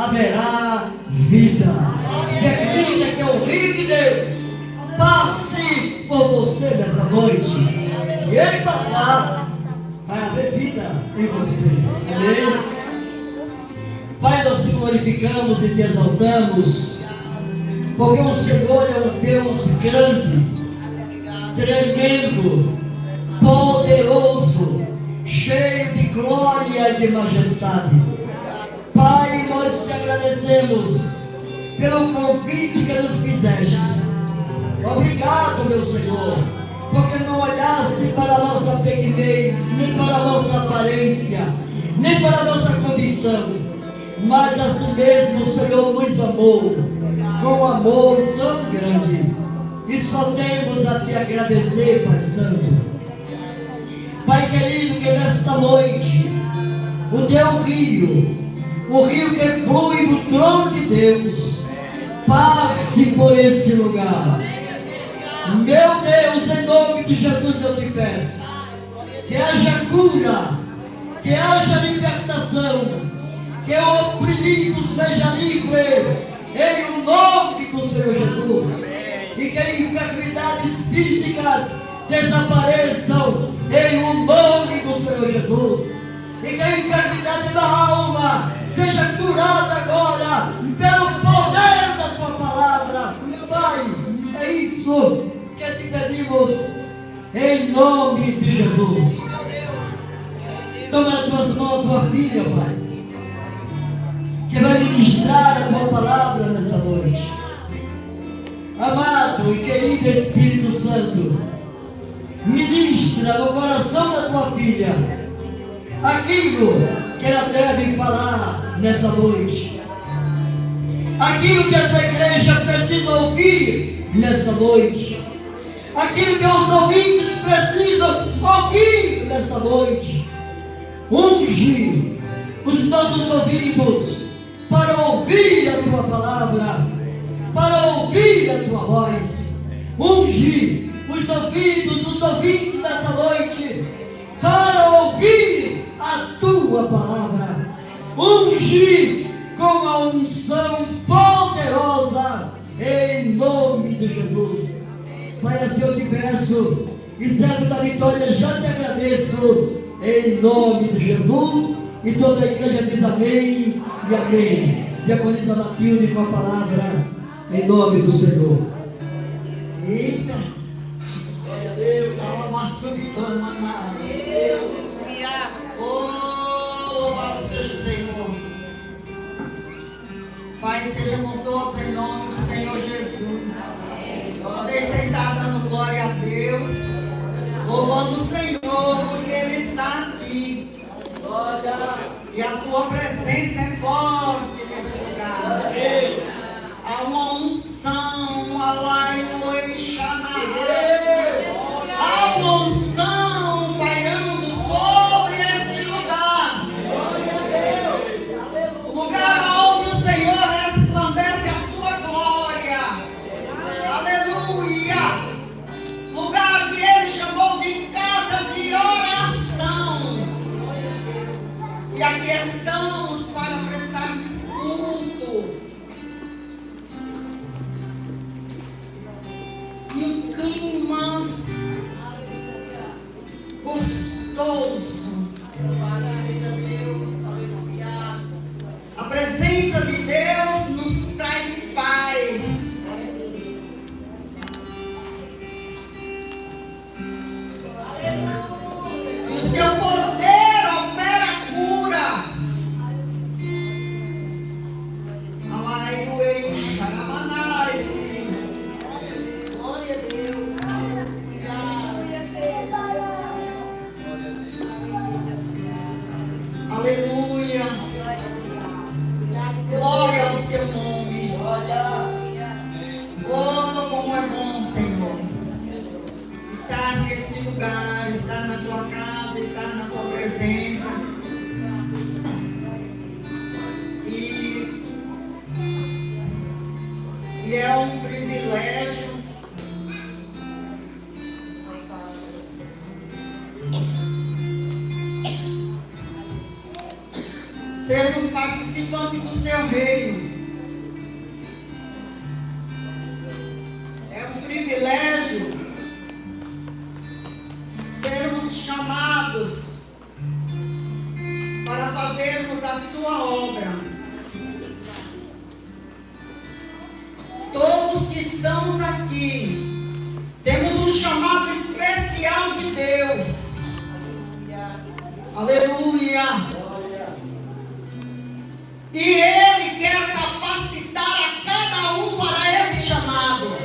haverá vida. Declina que é o rio de Deus passe por você nessa noite. Se ele passar, vai haver vida em você. Amém? Pai, nós te glorificamos e te exaltamos, porque o Senhor é um Deus grande, tremendo, poderoso, cheio de glória e de majestade. Pai, nós te agradecemos pelo convite que nos fizeste. Obrigado, meu Senhor, porque não olhaste para a nossa pequenez, nem para a nossa aparência, nem para a nossa condição, mas assim mesmo o Senhor nos amou com um amor tão grande, e só temos a te agradecer, Pai Santo. Pai querido, que nesta noite o teu rio, o rio que flui do trono de Deus, passe por esse lugar. Meu Deus, em nome de Jesus eu te peço que haja cura, que haja libertação, que o oprimido seja livre em nome do Senhor Jesus, e que enfermidades físicas desapareçam em nome do Senhor Jesus, e que a enfermidade da alma seja curada agora pelo poder da tua palavra. Pai, é isso que te pedimos em nome de Jesus. Toma nas tuas mãos a tua filha, Pai, que vai ministrar a tua palavra nessa noite. Amado e querido Espírito Santo, ministra no coração da tua filha aquilo que ela deve falar nessa noite, aquilo que a tua igreja precisa ouvir nessa noite, aquilo que os ouvintes precisam ouvir nessa noite. Unge os nossos ouvidos para ouvir a tua palavra, para ouvir a tua voz. Unge os ouvidos dos ouvintes dessa noite para ouvir a tua palavra. Unge com a unção poderosa em nome de Jesus. Pai, assim eu te peço, e servo da vitória, já te agradeço em nome de Jesus. E toda a igreja diz amém e amém. Diaconisa Matilde com a palavra em nome do Senhor. Eita, glória a Deus, dá uma subitona na aleluia. Oh, louvado seja o Senhor. Pai, sejam todos em nome do Senhor Jesus. Podem sentar dando glória a Deus, louvando o Senhor, porque Ele está aqui. E a sua presença é forte nesse lugar. Há uma unção, há uma unção pairando sobre este lugar. O lugar onde o Senhor resplandece a sua glória. Aleluia. Lugar que Ele chamou de casa de oração. E aqui estamos para prestar culto. E um clima gostoso. A presença de Deus nos traz paz. E o seu poder opera cura. Glória a Deus. Aleluia. Glória ao seu nome. Oh, como é bom, Senhor, estar neste lugar, estar na tua casa, estar na tua presença. E é um privilégio sermos participantes do seu reino. sua obra. Todos que estamos aqui temos um chamado especial de Deus. Aleluia. E Ele quer capacitar a cada um para esse chamado.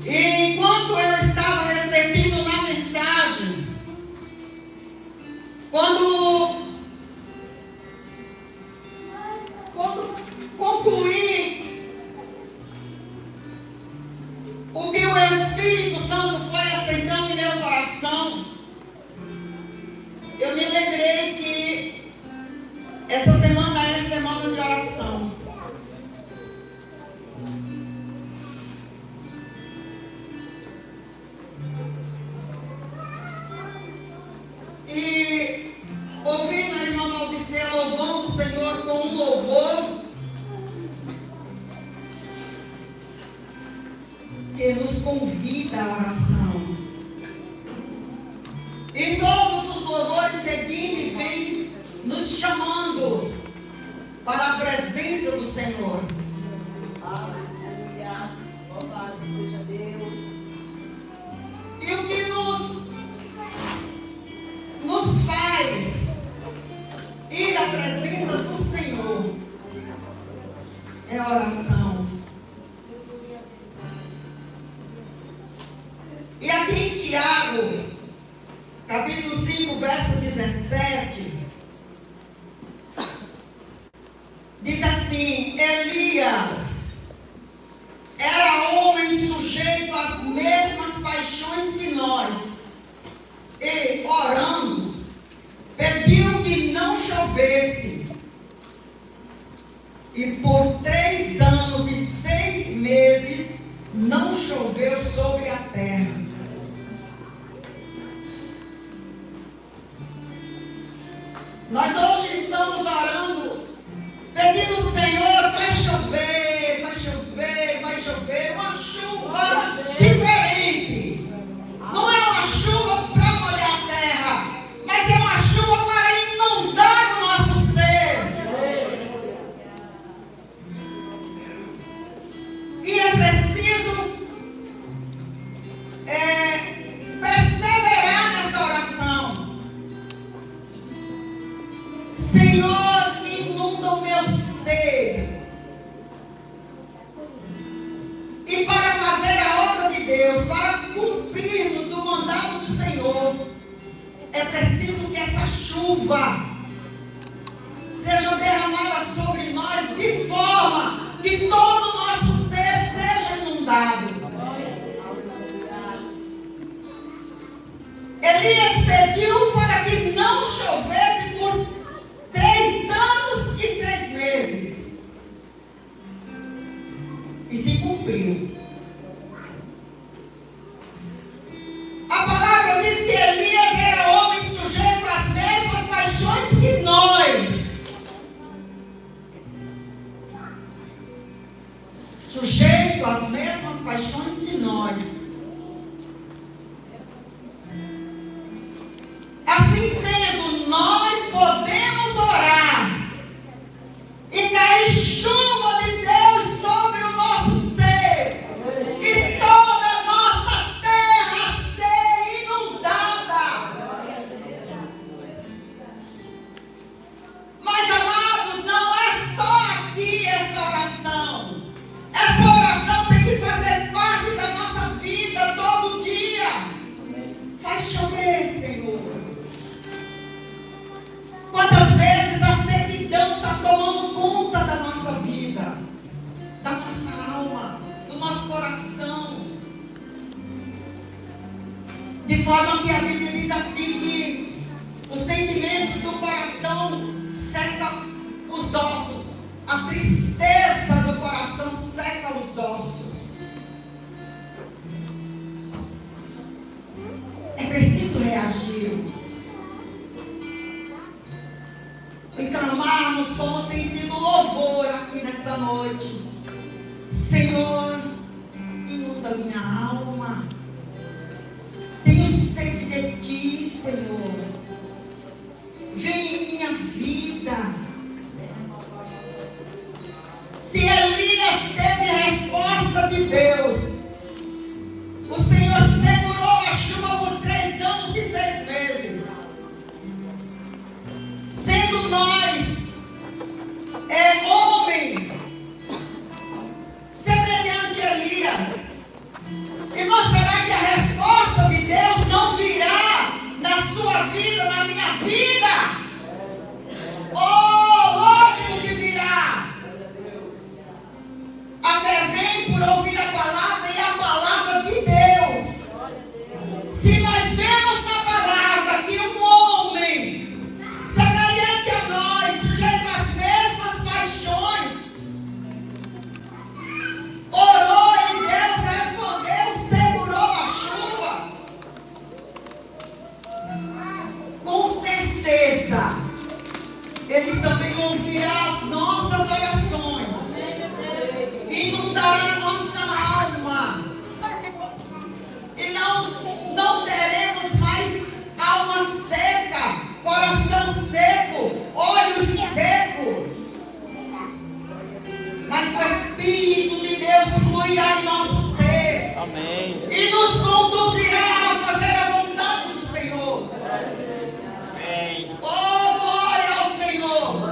E enquanto eu estava refletindo na mensagem, quando concluí o que o Espírito Santo foi assentando em meu coração, eu me lembrei que essa semana é semana de oração. E ouvindo a irmã Maldicea louvando o Senhor com um louvor que nos convida à oração. E todos os louvores seguintes vêm nos chamando para a presença do Senhor. Aleluia. Louvado seja Deus. E o que nos faz ir à presença do Senhor é a oração. E aqui em Tiago, capítulo 5, verso 17, diz assim: Elias era homem sujeito às mesmas paixões que nós, e orando, pediu que não chovesse, e por 3 anos e 6 meses não choveu sobre a terra. Nós hoje estamos orando, pedindo: Senhor, vai chover, vai chover, vai chover, uma chuva diferente. Não é uma chuva para molhar a terra, mas é uma chuva para inundar o nosso ser. E é preciso perseverar nessa oração. Senhor, inunda o meu ser. E para fazer a obra de Deus, para cumprirmos o mandato do Senhor, é preciso que essa chuva seja derramada sobre nós de forma que todo o nosso ser seja inundado. Elias pediu para que não chovesse por 3 anos e 6 meses. E se cumpriu. A palavra diz que Elias era homem sujeito às mesmas paixões que nós. Sujeito às mesmas paixões que nós. Assim sendo, nós podemos orar e cair chuva de Deus sobre o nosso ser, e toda a nossa terra ser inundada. Mas, amados, não é só aqui essa oração. Essa oração tem que fazer parte da nossa vida todo dia. Faz chover, Senhor. Quantas vezes a sequidão está tomando conta da nossa vida, da nossa alma, do nosso coração, de forma que a Bíblia diz assim que os sentimentos do coração secam os ossos, a tristeza do coração seca os ossos. É preciso reagirmos e clamarmos como tem sido louvor aqui nessa noite. Senhor, inunda minha alma, conduzirá as nossas orações, inundará a nossa alma, e não teremos mais alma seca, coração seco, olhos secos, mas o Espírito de Deus fluirá em nosso ser. Amém. E nos conduzirá a fazer a vontade do Senhor. Amém. Oh, glória ao Senhor.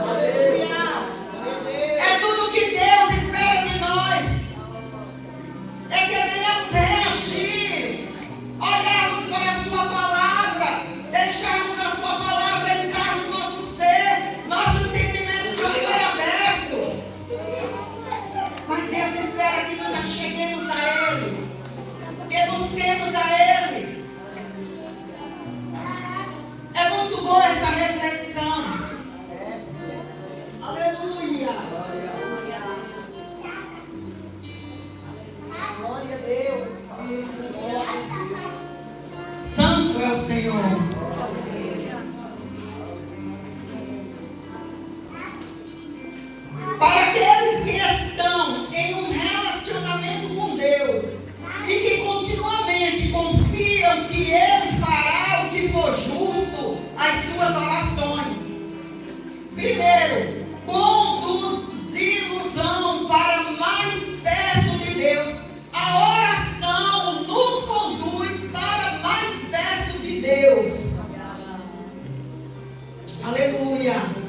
É tudo que Deus espera de nós. É que devemos reagir, olharmos para a sua palavra, deixarmos a sua palavra entrar no nosso ser, nosso entendimento já foi aberto. Mas Deus espera que nós acheguemos a Ele, que busquemos a Ele. É muito boa essa reflexão. Aleluia. Glória a Deus. Santo é o Senhor. Para aqueles que estão em um relacionamento com Deus e que continuamente confiam que Ele fará o que for justo às suas orações. Primeiro, conduzir-nos-ão para mais perto de Deus. A oração nos conduz para mais perto de Deus. Aleluia.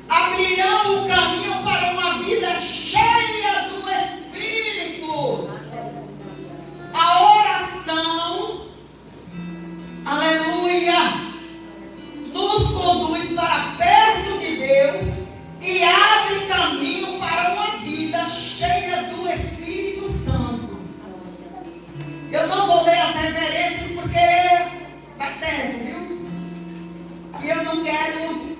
Abrirão o caminho para uma vida cheia do Espírito. A oração, aleluia, nos conduz para perto de Deus e abre caminho para uma vida cheia do Espírito Santo. Eu não vou ler as referências porque vai tempo, viu? E eu não quero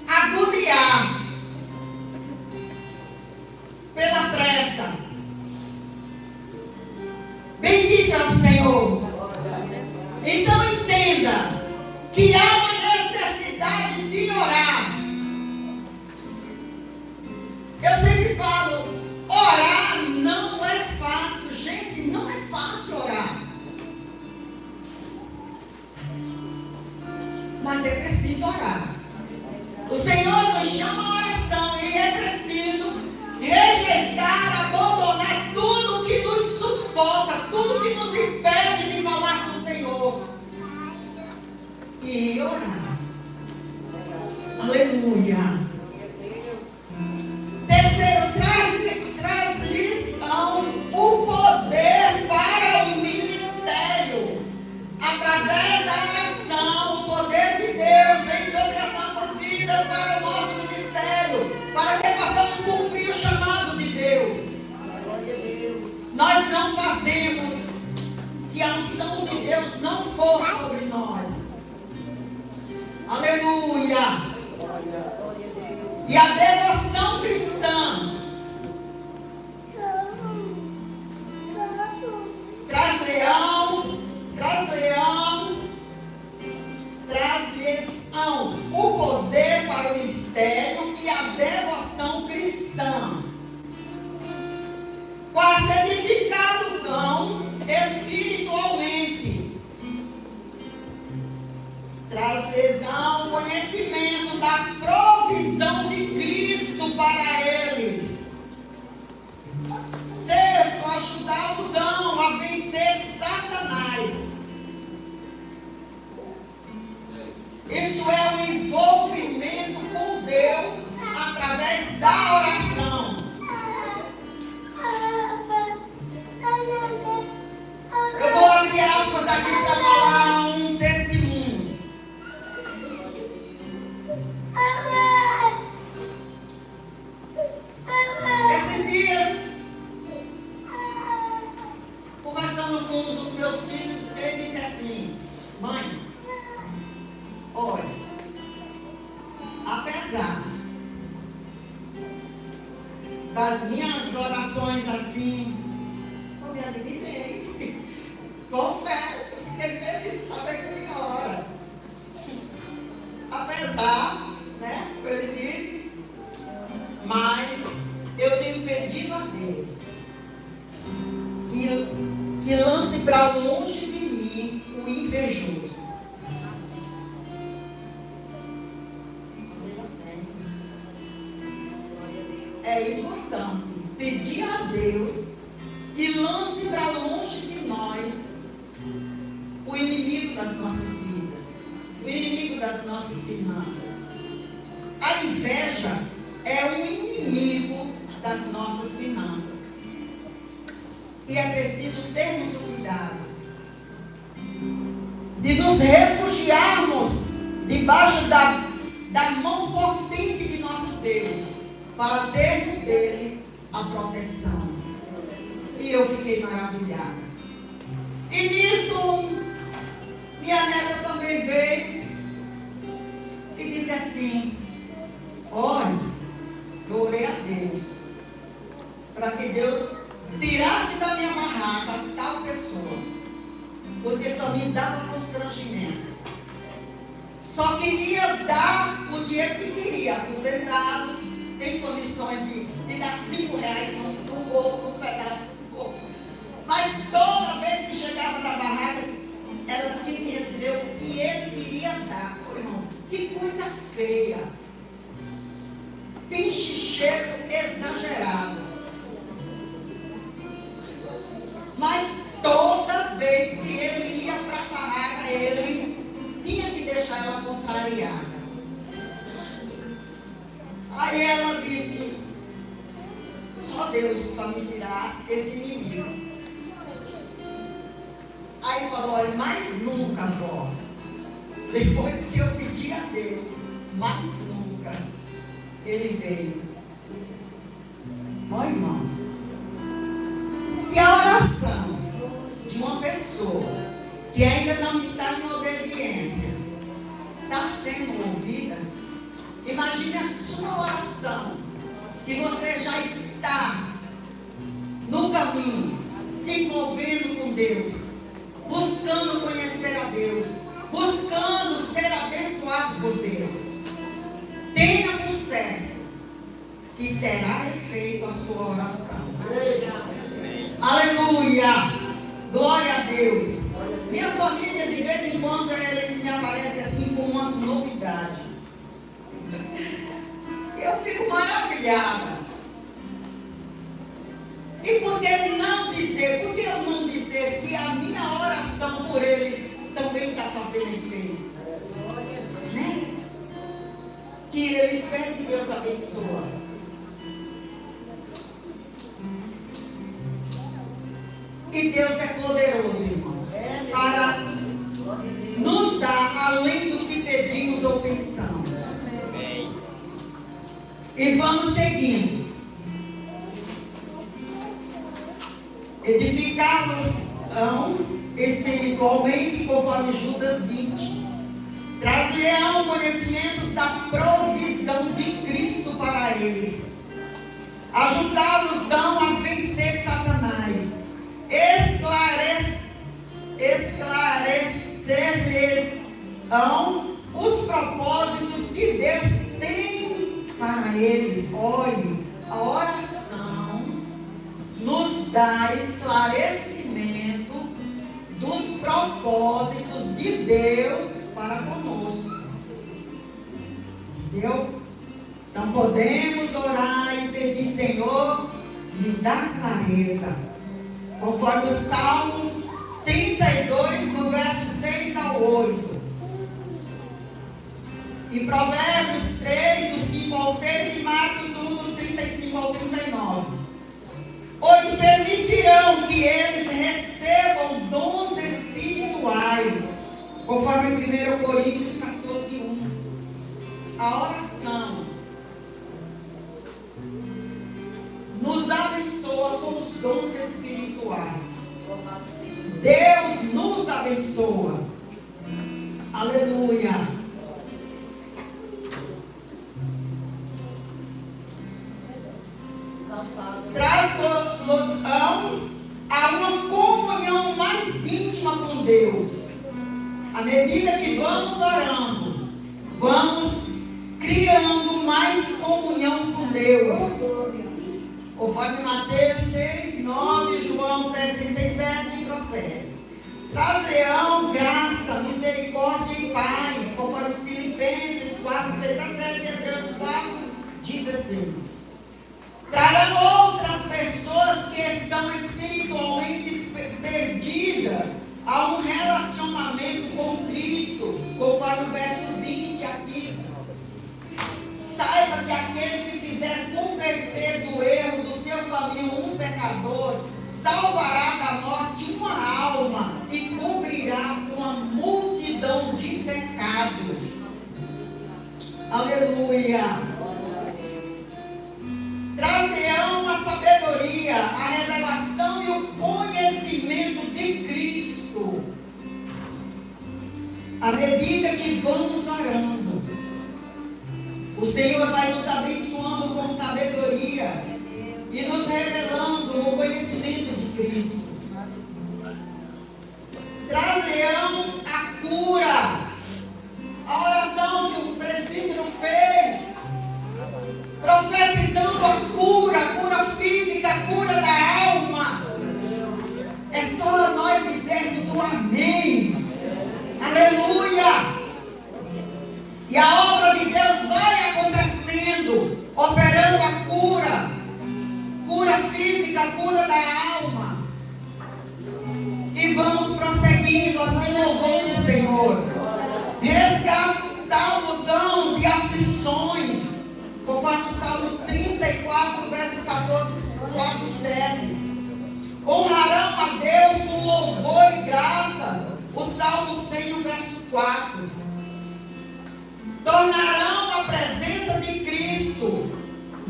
agoniar pela pressa. Bendito é o Senhor. Então entenda que há uma necessidade de orar. Eu sempre falo, orar não é fácil. Gente, não é fácil orar. Mas é preciso orar. O Senhor nos chama a oração e é preciso rejeitar, abandonar tudo que nos sufoca, tudo que nos impede de falar com o Senhor e orar. Aleluia. Terceiro, traz-lhes o poder para o ministério. Através da oração, o poder de Deus vem sobre as nossas vidas para o nosso ministério, para que possamos cumprir o chamado de Deus. Glória a Deus. Nós não fazemos se a unção de Deus não for sobre nós. Aleluia. E a devoção cristã traz-lhes o poder para o ministério e a devoção cristã. Quarto, edificá-los-ão espiritualmente. Traz-lhes-ão conhecimento da provisão de Cristo para eles. Sexto, ajudá-los-ão a vencer Satanás. Isso é o envolvimento com Deus através da oração. Eu vou abrir aspas aqui para falar um testemunho. Esses dias, conversando com um dos meus filhos, ele disse assim: mãe, olha, apesar das minhas orações assim, eu me admirei, confesso, fiquei feliz de saber que ele ora. Apesar, né, ele disse, mas eu tenho pedido a Deus que lance para longe de mim o invejoso. É importante pedir a Deus que lance para longe de nós o inimigo das nossas vidas, o inimigo das nossas finanças. A inveja é um inimigo das nossas finanças. E é preciso termos o cuidado de nos refugiarmos debaixo da mão potente de nosso Deus, para termos dele a proteção. E eu fiquei maravilhada. E nisso, minha neta também veio e disse assim: olha, eu orei a Deus para que Deus tirasse da minha barraca tal pessoa, porque só me dava constrangimento. Só queria dar o dinheiro que queria, aposentado, tem condições de dar R$5 no outro, um pedaço do corpo. Mas toda vez que chegava na barraca, ela tinha que receber o que ele queria dar. Oh, irmão, que coisa feia. Que cheiro exagerado. Mas toda vez que ele ia para a barraca, ele tinha que deixar ela contrariada. Aí ela disse: só Deus para me tirar esse menino. Aí falou: olha, mais nunca, vó. Depois que eu pedi a Deus, mais nunca ele veio. Ó, irmãos, se a oração de uma pessoa que ainda não está em obediência está sendo ouvida, imagine a sua oração, que você já está no caminho, se envolvendo com Deus, buscando conhecer a Deus, buscando ser abençoado por Deus. Tenha por certo que terá efeito a sua oração. Aleluia! Glória a Deus! Minha família, de vez em quando, eles me aparecem assim com umas novidades. Eu fico maravilhada. E por que não dizer, por que eu não dizer que a minha oração por eles também está fazendo efeito? Né? Que eles esperem que Deus abençoe. E Deus é poderoso, irmãos, para nos dar além do que pedimos ou pensamos. E vamos seguindo. Edificar-nos espiritualmente, conforme Judas 20. Traz-lhe-ão conhecimentos da provisão de Cristo para eles. Ajudá-los a vencer Satanás. Esclarecer-lhes os propósitos que Deus tem para eles. Olhe, a oração nos dá esclarecimento dos propósitos de Deus para conosco. Entendeu? Então podemos orar e pedir: Senhor, me dá clareza. Conforme o Salmo 32, no verso 6 ao 8. E Provérbios 3, do 5 ao 6, e Marcos 1, do 35 ao 39. 8. Permitirão que eles recebam dons espirituais, conforme 1 Coríntios 14, 1. A oração nos abençoa com os dons espirituais. Deus nos abençoa. Aleluia. Traz-nos a uma comunhão mais íntima com Deus. À medida que vamos orando, vamos criando mais comunhão com Deus. Conforme Mateus 6, 9, João 7, 37 e prossegue. Traz-lhe-ão graça, misericórdia e paz, conforme Filipenses 4, 6 a 7 e Hebreus 4, 16. Trarão outras pessoas que estão espiritualmente perdidas a um relacionamento com Cristo, conforme o verso 20 aqui. Saiba que aquele que fizer converter do erro do seu caminho um pecador, salvará da morte uma alma e cobrirá uma multidão de pecados. Aleluia! Traz-lhe-ão a sabedoria, a revelação e o conhecimento de Cristo. À medida que vamos orando, o Senhor vai nos abençoando com sabedoria e nos revelando o conhecimento de Cristo. Traz-lhe-ão a cura, a oração que o presbítero fez, profetizando a cura física, a cura da alma. É só nós dizermos o amém. Aleluia! E a obra de Deus vai acontecendo, operando a cura física, a cura da alma. E vamos prosseguindo, assim louvando o Senhor. Resgatá-los de aflições, conforme o Salmo 34, verso 14, 4 e 7. Honrarão a Deus com louvor e graças, o Salmo 100, verso 4. Tornarão a presença de Cristo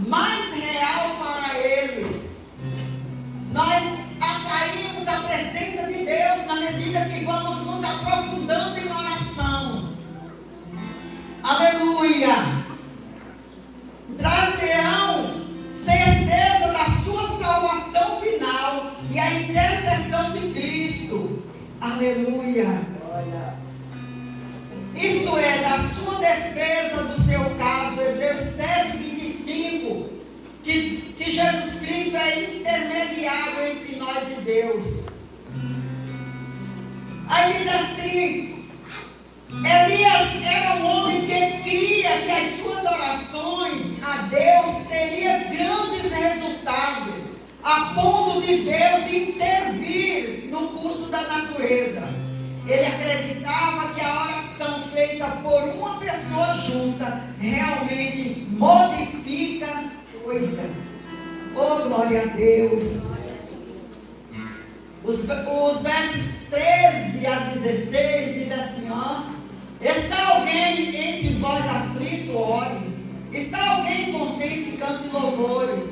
mais real para eles. Nós atraímos a presença de Deus na medida que vamos nos aprofundando em oração. Aleluia! Traz-lhe-ão certeza da sua salvação final e a intercessão de Cristo. Aleluia! Isso é da sua defesa do seu caso, Hebreus 7, 25, que Jesus Cristo é intermediário entre nós e Deus. Aí diz assim, Elias era um homem que cria que as suas orações a Deus teriam grandes resultados, a ponto de Deus intervir no curso da natureza. Ele acreditava que a oração feita por uma pessoa justa realmente modifica coisas. Oh, glória a Deus! Os versos 13 a 16 diz assim, ó. Está alguém entre vós aflito, ore. Está alguém contente, cante louvores.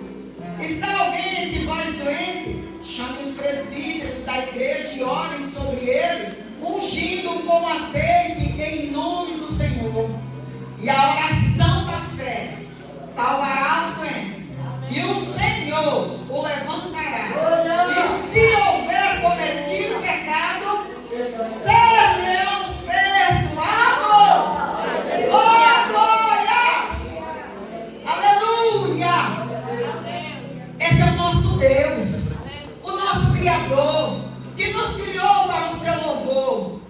Está alguém entre vós doente? Chame os presbíteros da igreja e orem sobre ele, ungindo com azeite em nome do Senhor. E a oração da fé salvará o doente, e o Senhor o levantará. E se houver cometido pecado, serão perdoados. Oh, glória! Aleluia! Esse é o nosso Deus, o nosso Criador, que nos criou para o seu louvor.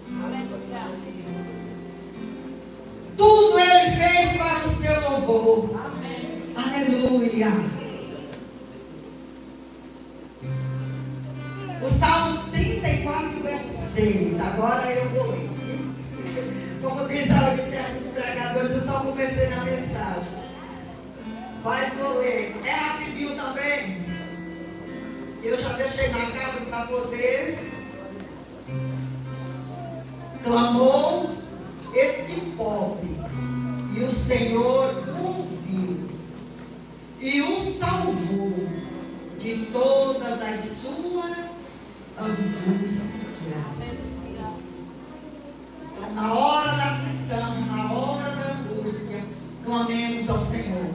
Tudo Ele fez para o seu louvor. Aleluia. O Salmo 34, verso 6. Agora eu vou ler. Como diz a Odisseia dos pregadores, eu só comecei na mensagem. Mas vou ler. É rapidinho também. Eu já deixei na casa para poder. Clamou este pobre, e o Senhor ouviu e o salvou de todas as suas angústias. Então, na hora da aflição, na hora da angústia, clamemos ao Senhor,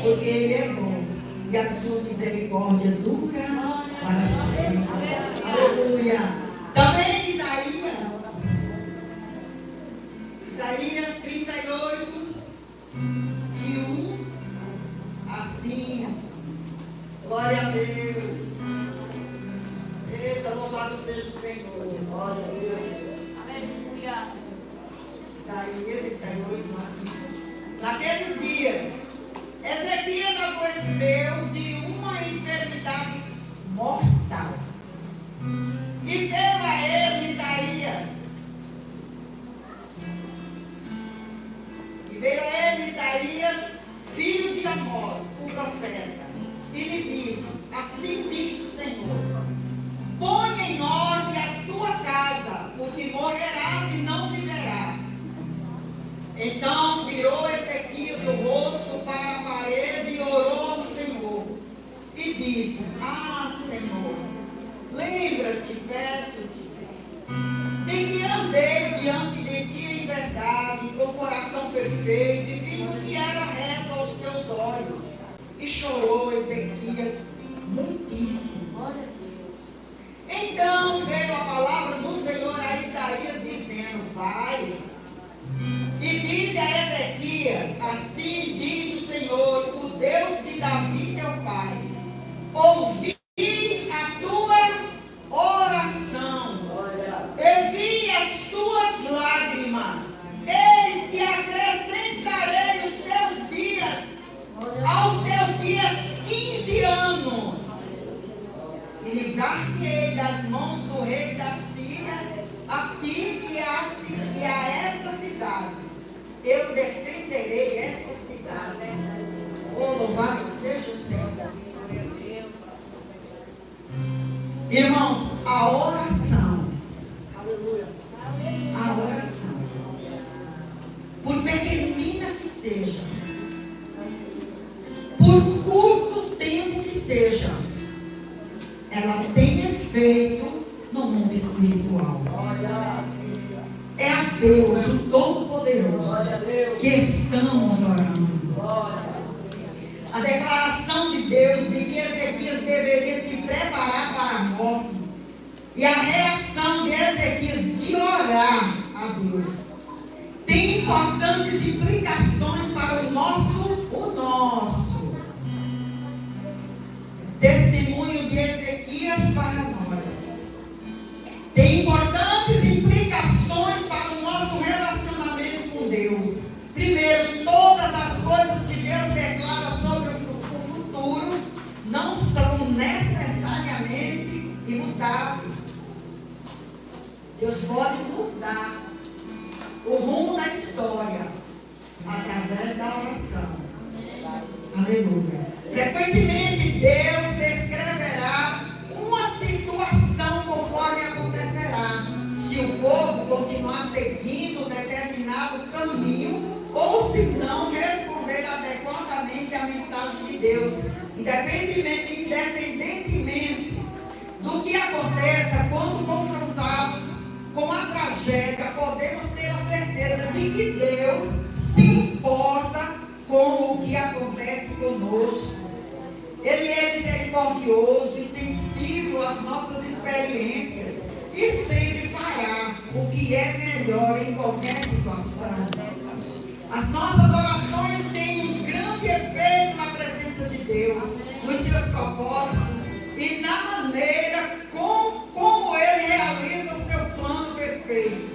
porque Ele é bom e a sua misericórdia dura para sempre. Aleluia. Também Isaías 38, Naqueles dias, Ezequias adoeceu de uma enfermidade mortal. E veio a ele Isaías. Filho de Amós, o profeta, e lhe disse: assim diz o Senhor: põe em ordem a tua casa, porque morrerás e não viverás. Então virou Ezequias o rosto para a parede e orou ao Senhor. E disse: ah, Senhor, lembra-te, peço-te, de que andei diante de ti em verdade, com coração perfeito, e fiz o que era reto aos teus olhos. E chorou Ezequias muitíssimo. Então veio a palavra do Senhor a Isaías, dizendo: vai e diz a Ezequias: assim diz o Senhor, o Deus de Davi teu pai: ouvi a tua oração, e vi as tuas lágrimas, eis que acrescentarei os teus dias aos teus dias 15 anos, e livrar-te-ei das mãos do rei da Síria, a ti e a esta cidade. Eu defenderei esta cidade. Oh, louvado seja o Senhor. Irmãos, a oração. Aleluia. A oração, por pequenina que seja, por curto tempo que seja, ela tem efeito no mundo espiritual. É a Deus, o Todo-Poderoso, que estamos orando. A declaração de Deus de que Ezequias deveria se preparar para a morte, e a reação de Ezequias de orar a Deus tem importantes implicações para o nosso testemunho de Ezequias para nós. Tem importantes implicações para o nosso relacionamento com Deus. Primeiro, todas as coisas que Deus declara sobre o futuro não são necessariamente imutáveis. Deus pode mudar o rumo da história através da oração. Aleluia. Frequentemente Deus descreverá uma situação conforme acontecerá, se o povo continuar seguindo determinado caminho ou se não responder adequadamente à mensagem de Deus. Independentemente do que aconteça, quando confrontados com a tragédia, podemos ter a certeza de que Deus se importa com o que acontece conosco. Ele é misericordioso e sensível às nossas experiências e sempre fará o que é melhor em qualquer situação. As nossas orações têm um grande efeito na presença de Deus, nos seus propósitos e na maneira como Ele realiza o seu plano perfeito.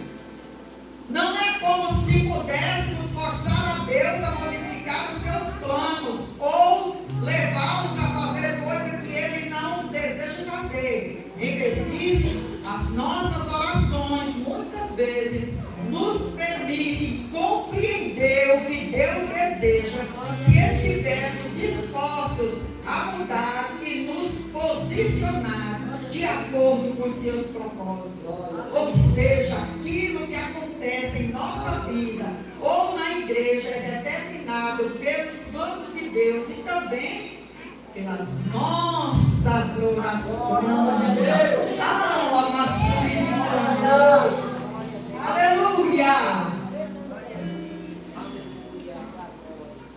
Não é como se pudéssemos forçar a Deus a modificar os seus planos ou levá-los a fazer coisa que Ele não deseja fazer. Em vez disso, as nossas orações muitas vezes nos permitem compreender o que Deus deseja, se estivermos dispostos a mudar e nos posicionar de acordo com seus propósitos. Ou seja, aquilo que acontece em nossa vida ou na igreja é determinado pelos planos de Deus e também pelas nossas orações. Aleluia!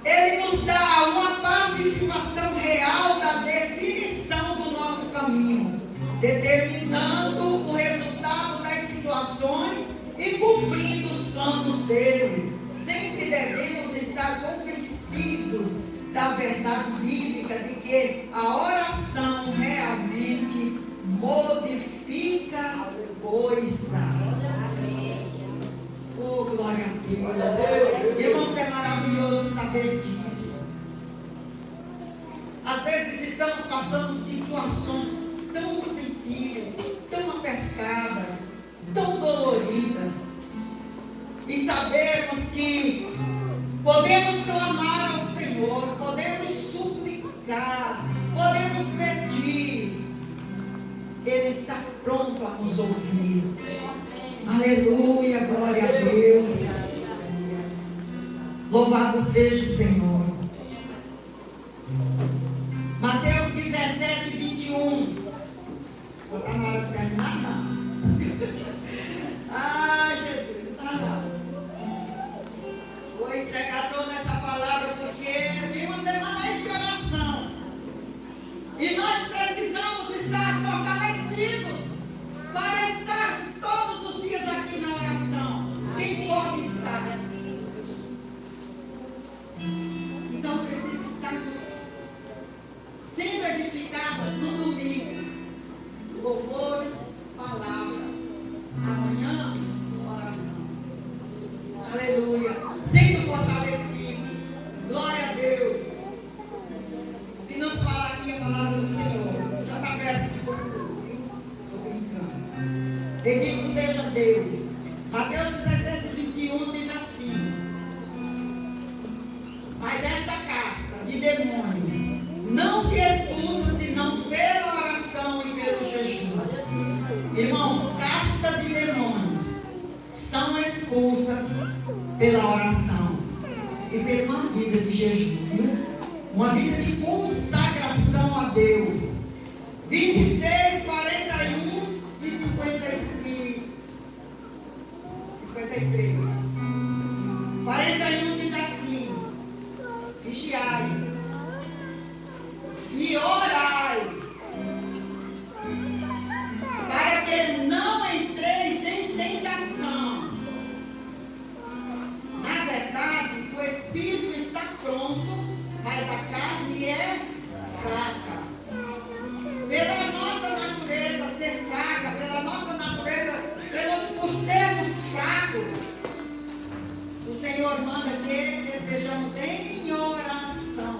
Ele nos dá uma participação real da definição do nosso caminho, determinando o resultado das situações e cumprindo os planos dele. Sempre devemos estar convencidos da verdade bíblica de que a oração realmente modifica coisas. Oh, glória a Deus. Irmãos, é maravilhoso saber disso. Às vezes estamos passando situações tão sensíveis, tão apertadas, tão doloridas. E sabemos que podemos clamar ao Senhor, podemos suplicar, podemos pedir. Ele está pronto a nos ouvir. Aleluia, glória a Deus. Louvado seja o Senhor. Mateus 17, 21. Não está na hora de terminar, não. Ai, Jesus, não está não. Vou entregar toda essa palavra porque vimos semana de oração. E nós precisamos estar fortalecidos para estar todos os dias aqui na oração. Quem pode estar? Então precisa estarmos sendo edificados no domingo. Louvores, palavra. Amanhã, oração. Aleluia. Sendo fortalecidos. Glória a Deus. E nos fala aqui a palavra do Senhor. Já está perto de concluir. Estou brincando. Bendito seja Deus. Mateus 17, 21 diz assim: mas esta casta de demônios não se expulsa senão pela oração e pelo jejum. Irmãos, casta de demônios são expulsas pela oração e pela uma vida de jejum, uma vida de consagração a Deus. 26, 41 e 53. 41 diz assim: vigiai e orai, para que não entreis em tentação. Na verdade, o espírito está pronto, mas a carne é fraca. Pela nossa natureza ser fraca, pela nossa natureza, por sermos fracos, o Senhor manda que estejamos em oração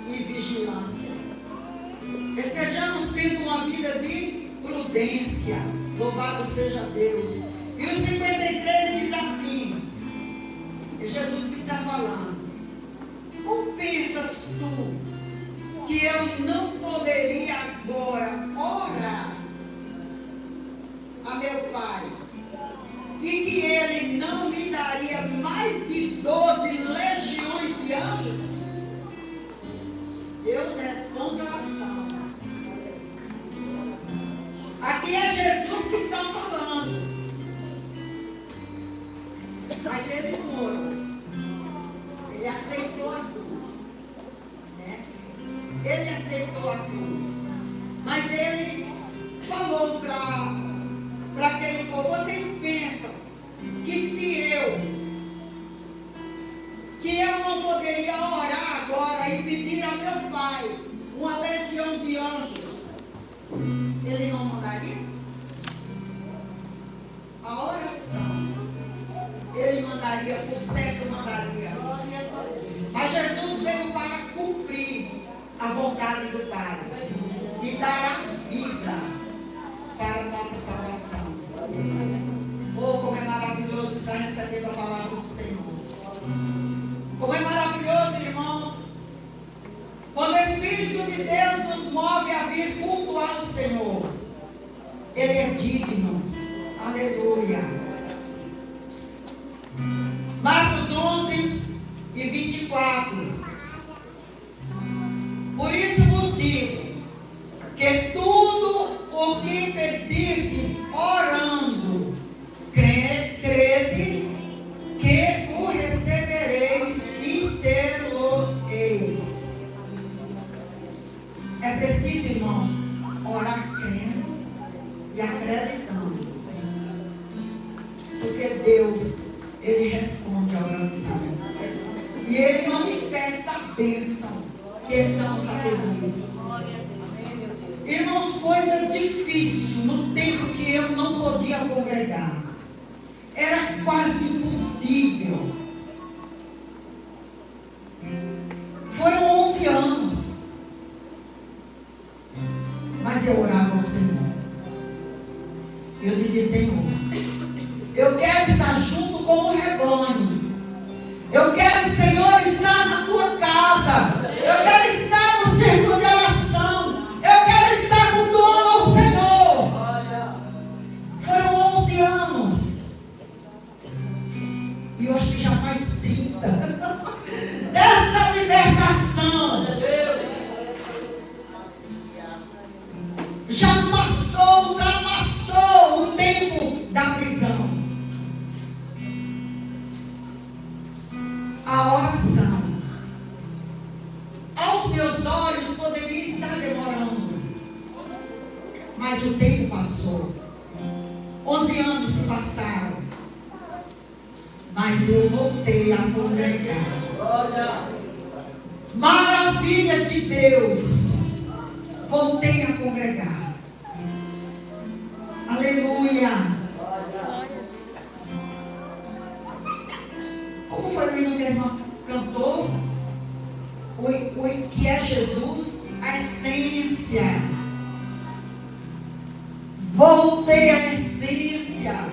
e vigilância. Estejamos tendo uma vida de prudência. Louvado seja Deus. E o 53 diz assim, e Jesus está falando: como pensas tu que eu não poderia agora orar a meu Pai, e que Ele não me daria mais de 12 legiões de anjos? Deus responde a oração. Aqui é Jesus que está falando. Mas Ele foi. Ele aceitou a cruz. Né? Ele aceitou a cruz. Mas Ele falou para aquele povo: vocês pensam que eu não poderia orar agora e pedir ao meu Pai uma legião de anjos? Ele não mandaria? A oração, Ele mandaria, por certo mandaria. Mas Jesus veio para cumprir a vontade do Pai e dar a vida para a nossa salvação. Oh, como é maravilhoso estar recebendo a palavra do Senhor. Como é maravilhoso, irmãos, quando o Espírito de Deus nos move a vir cultuar o Senhor. Ele é digno. Aleluia. Marcos 11 e 24. Por isso vos digo que tudo o que pedirdes orando, crede que o recebereis e tê-lo-eis. É preciso, irmãos, orar crendo e acreditando, porque Deus, Ele responde a oração e Ele manifesta a bênção que estamos a pedir. Irmãos, coisa difícil no tempo que eu não podia congregar, era quase impossível. E eu acho que já faz 30. Dessa libertação. Já ultrapassou o tempo da prisão. A oração. Aos meus olhos poderia estar demorando. Mas o tempo passou. 11 anos se passaram. Mas eu voltei a congregar. Maravilha de Deus. Voltei a congregar. Aleluia. Como foi o hino que a irmã cantou? O que é Jesus? A essência. Voltei à essência.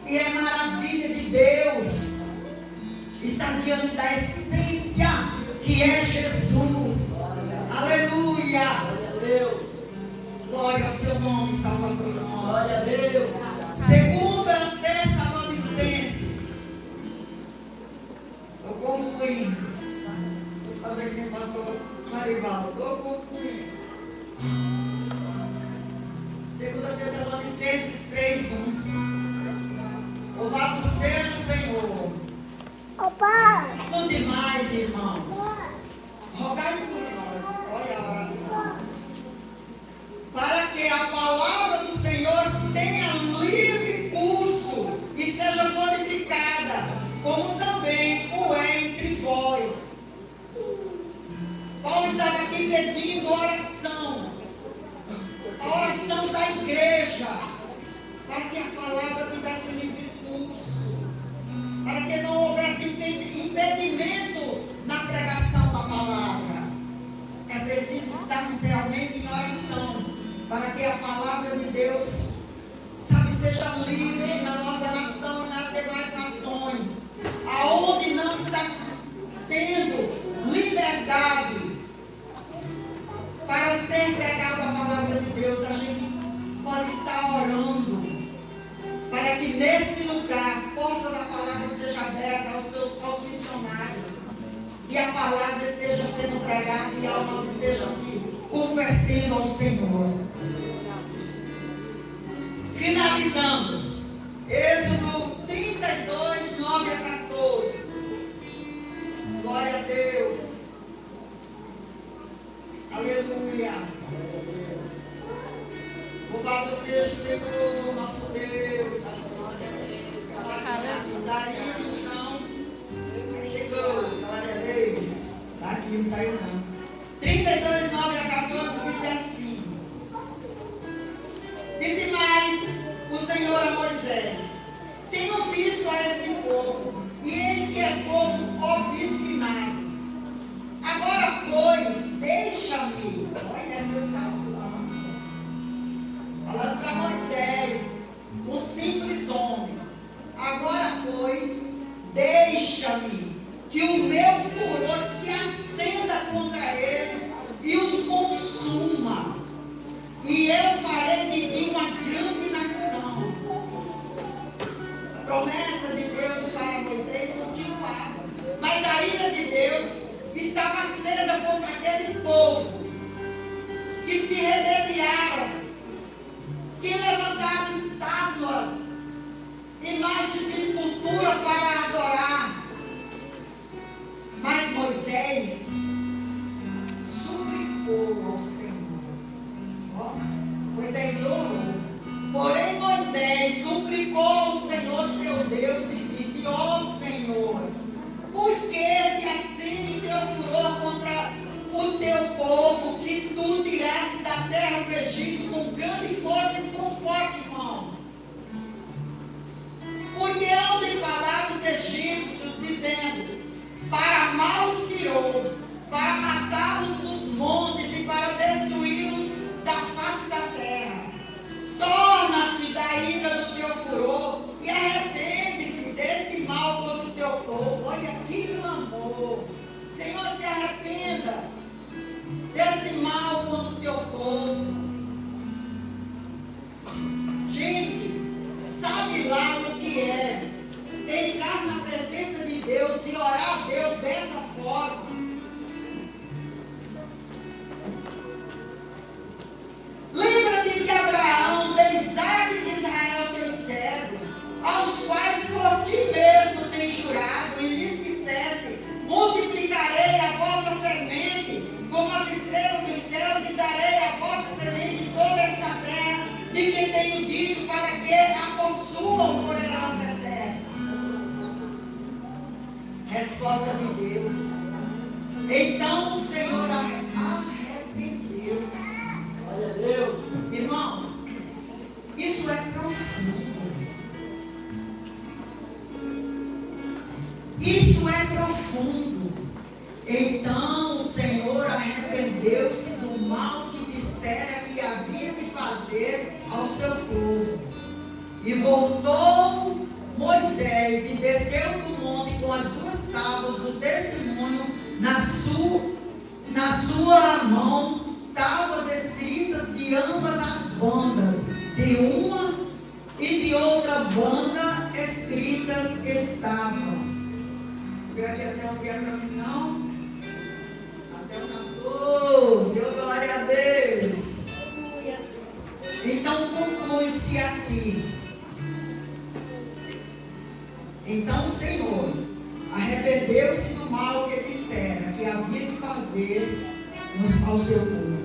E é maravilha de Deus estar diante da essência que é Jesus. Aleluia. Glória ao seu nome, Salvador. Glória a Deus. Segunda Tessalonicenses. Estou concluindo. Vou fazer que passou Marivaldo. Estou concluindo. Segunda Tessalonicenses 3:1. Louvado seja o Senhor. Opa! No demais, irmãos, rogai por nós, olha a oração, para que a palavra do Senhor tenha livre curso e seja glorificada, como também o é entre vós. Paulo estava aqui pedindo oração, a oração da igreja, para que a palavra tivesse livre curso, para que não houvesse impedimento na pregação da palavra. É preciso estarmos realmente em oração, para que a palavra de Deus, seja livre na nossa nação e nas demais nações, aonde não está tendo liberdade para ser pregada a palavra de Deus. A gente pode estar orando para que nesse lugar a porta da palavra seja aberta aos missionários e a palavra esteja sendo pregada e almas estejam se convertendo ao Senhor. Finalizando, Êxodo 32, 9 a 14. Glória a Deus. Aleluia. Louvado seja o Senhor, nosso Deus. Saiu, não. Chegou. Glória a Deus. Está aqui, não saiu não. 32, 9 a 14 diz assim. Disse mais o Senhor a Moisés: tenho visto a esse povo, e eis que é povo obstinado. Agora, pois, deixa-me. Olha, meu salmo. Falando para Moisés, um simples homem. Agora, pois, deixa-me que o meu furor se acenda contra eles e os consuma. E eu farei de mim uma grande nação. A promessa de Deus para Moisés continuava. Mas a ira de Deus estava acesa contra aquele povo que se rebeliaram, que levantaram estátuas, imagens de escultura para adorar. Mas Moisés suplicou ao Senhor. Moisés orou. Porém Moisés suplicou ao Senhor seu Deus e disse: ó Senhor, por que se acende teu furor contra o teu povo, que tu tiraste da terra do Egito com grande força e com forte mão? Porque hão de falar os egípcios, dizendo: para mal se tirou, para matá-los nos montes e para destruí-los da face da terra. Torna-te da ira do teu furor e arrepende-te desse mal contra o teu povo. Olha que clamor. Senhor, se arrependa desse mal contra o teu povo. Gente, sabe lá o que é resposta de Deus. Então o Senhor arrependeu-se. Glória a Deus. Irmãos, isso é profundo. Isso é profundo. Então o Senhor arrependeu-se do mal que dissera que havia de fazer ao seu povo. E voltou Moisés e desceu do monte com as duas tábuas do testemunho na sua mão, tábuas escritas de ambas as bandas, de uma e de outra banda escritas estavam. Vê aqui até onde é para mim, não? Até o 14, oh, glória a Deus. Então conclui-se aqui. Então o Senhor arrependeu-se do mal que dissera que havia de fazer ao seu povo.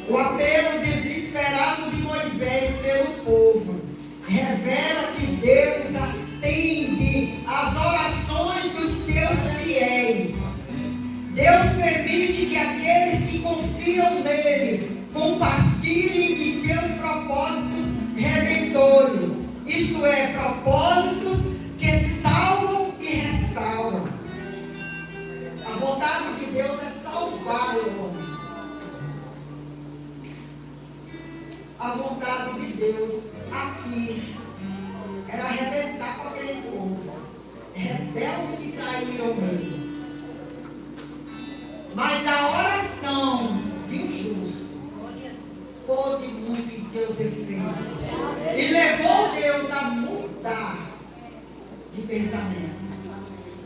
O apelo desesperado de Moisés pelo povo revela que Deus atende às orações dos seus fiéis. Deus permite que aqueles que confiam nele compartilhem de seus propósitos redentores. Isto é, propósitos que salvam e restauram. A vontade de Deus é salvar o homem. A vontade de Deus aqui era arrebentar com aquele povo rebelde que traíram ele. Mas a oração de um justo pôde muito em seus efeitos e levou Deus a mudar de pensamento.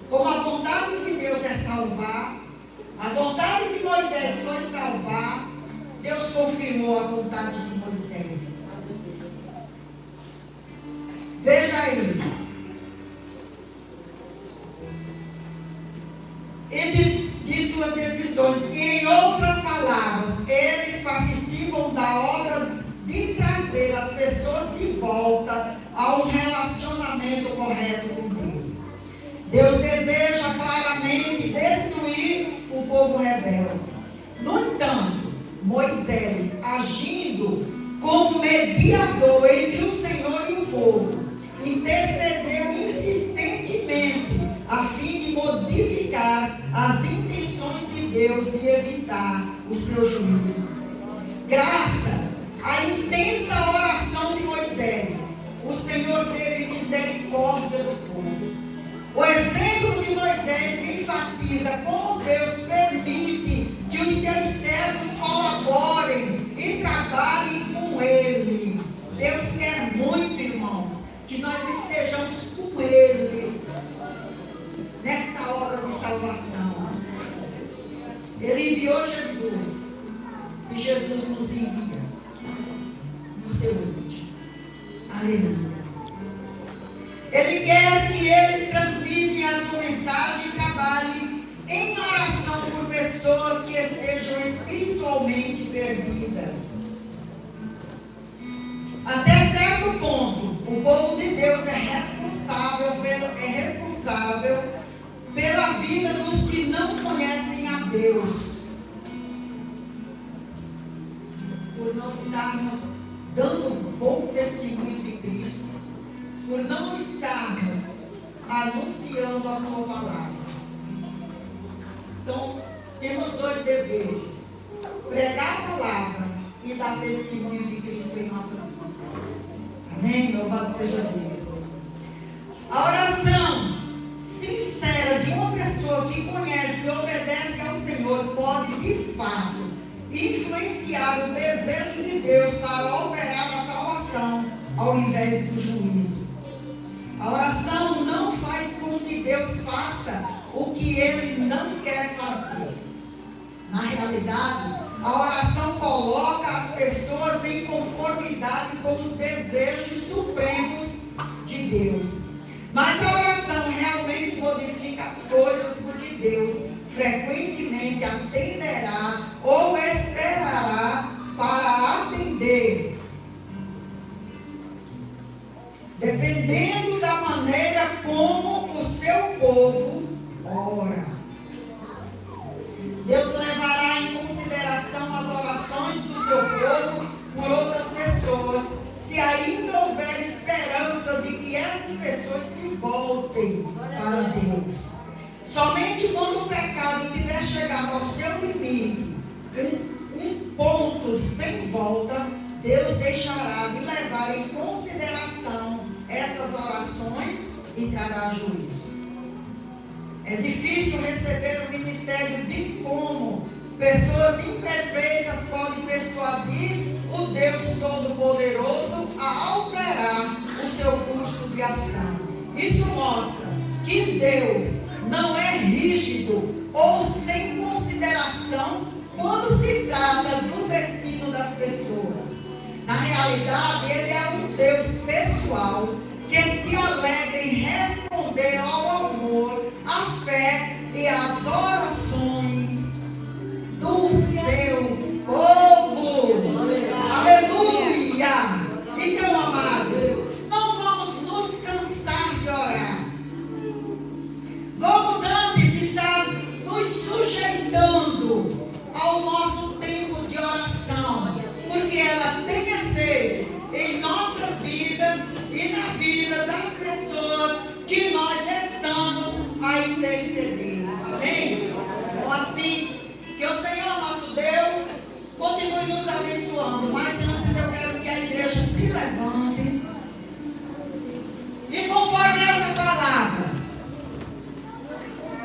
Como a vontade de Deus é salvar, a vontade de Moisés foi salvar, Deus confirmou a vontade de Moisés. Veja aí. E de suas decisões. E em outras palavras, eles participam da obra de trazer as pessoas de volta a um relacionamento correto com Deus. Deus deseja claramente destruir o povo rebelde. No entanto, Moisés, agindo como mediador entre o Senhor e o povo, intercedeu insistentemente a fim de modificar as intenções de Deus e evitar o seu juízo. Graças à intensa oração de Moisés, o Senhor teve misericórdia do povo. O exemplo de Moisés enfatiza como Deus permite que os seus servos colaborem e trabalhem com Ele. Deus quer muito, irmãos, que nós estejamos com Ele nessa obra de salvação. Ele enviou Jesus e Jesus nos envia no seu último. Aleluia. Ele quer que eles transmitem a sua mensagem e trabalhem em oração por pessoas que estejam espiritualmente perdidas. Até certo ponto, o povo de Deus é responsável pela vida dos que não conhecem a Deus. Por não estarmos dando bom testemunho de Cristo, por não estarmos anunciando a sua palavra. Então, temos dois deveres: pregar a palavra e dar testemunho de Cristo em nossas vidas. Amém? Louvado seja Deus. A oração sincera de uma pessoa que conhece e obedece ao Senhor pode, de fato, influenciar o desejo de Deus para operar a salvação ao invés do juízo. A oração não faz com que Deus faça o que Ele não quer fazer. Na realidade, a oração coloca as pessoas em conformidade com os desejos supremos de Deus. Mas a oração realmente modifica as coisas, porque Deus frequentemente atenderá ou esperará para atender. dependendo da maneira como o seu povo ora. Deus levará em consideração as orações do seu povo por outras pessoas, se ainda houver esperança de que essas pessoas se voltem para Deus. Somente quando o pecado tiver chegado ao seu limite, um ponto sem volta, Deus deixará de levar em consideração essas orações e trará juízo. É difícil receber o ministério de como pessoas imperfeitas podem persuadir o Deus Todo-Poderoso a alterar o seu curso de ação. Isso mostra que Deus não é rígido ou sem consideração quando se trata do destino das pessoas. Na realidade, Ele é um Deus pessoal que se alegra em responder ao amor, à fé e às orações do seu povo. Aleluia! Então, amados, não vamos nos cansar de orar. Vamos antes estar nos sujeitando ao nosso tempo de oração, porque ela tem efeito em nossas vidas e na vida das pessoas que nós estamos a interceder. Amém? Então, assim, que o Senhor nosso Deus continue nos abençoando. Mas antes eu quero que a igreja se levante e, conforme essa palavra,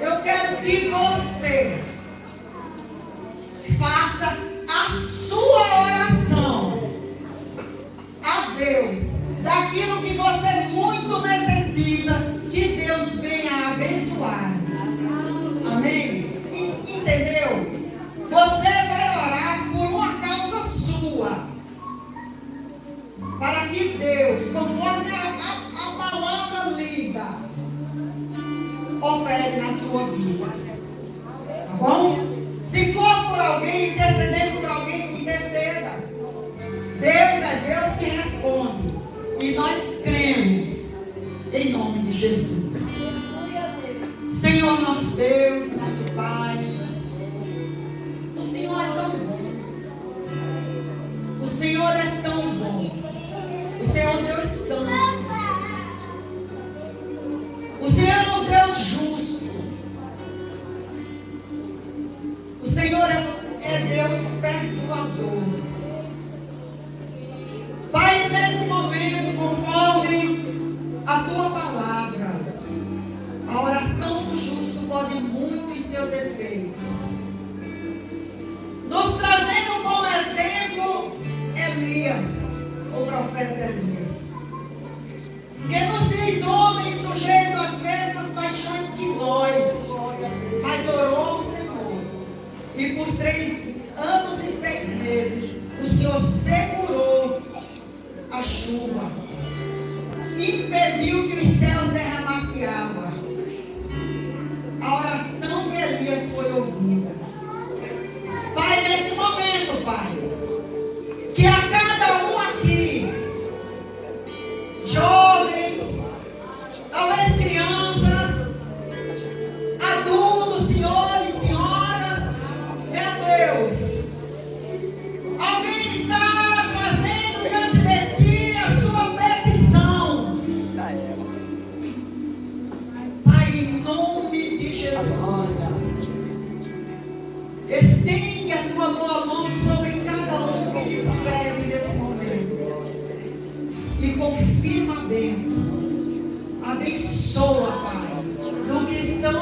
eu quero que você faça a sua oração a Deus daquilo que você muito necessita que Deus venha abençoar. Amém? Entendeu? Você vai orar por uma causa sua, para que Deus, conforme a palavra lida, opere na sua vida. Tá bom? Se for por alguém, intercedendo por alguém, interceda. Deus é Deus que responde. E nós cremos em nome de Jesus. Senhor nosso Deus, nosso Pai, o Senhor é tão bom. O Senhor é tão bom. O Senhor é um Deus santo. O Senhor é um Deus justo. O Senhor é Deus perdoador. Pai, nesse momento, conforme a tua palavra, a oração do justo pode muito em seus efeitos. Nos trazendo como exemplo Elias, o profeta Elias, que nos diz: homem sujeito às mesmas paixões que nós, mas orou ao Senhor, e por 3 anos e 6 meses o Senhor segurou a chuva, impediu que os céus derramassem água. A oração de Elias foi ouvida. Pai, nesse momento, Pai, que a cada um aqui, jovens, talvez crianças, adultos, senhores, senhoras, meu Deus, alguém está trazendo diante de ti a sua petição. Pai, em nome de Jesus, estende a tua boa mão sobre cada um que lhe serve nesse momento e confirma a bênção. Abençoa, Pai, no que estão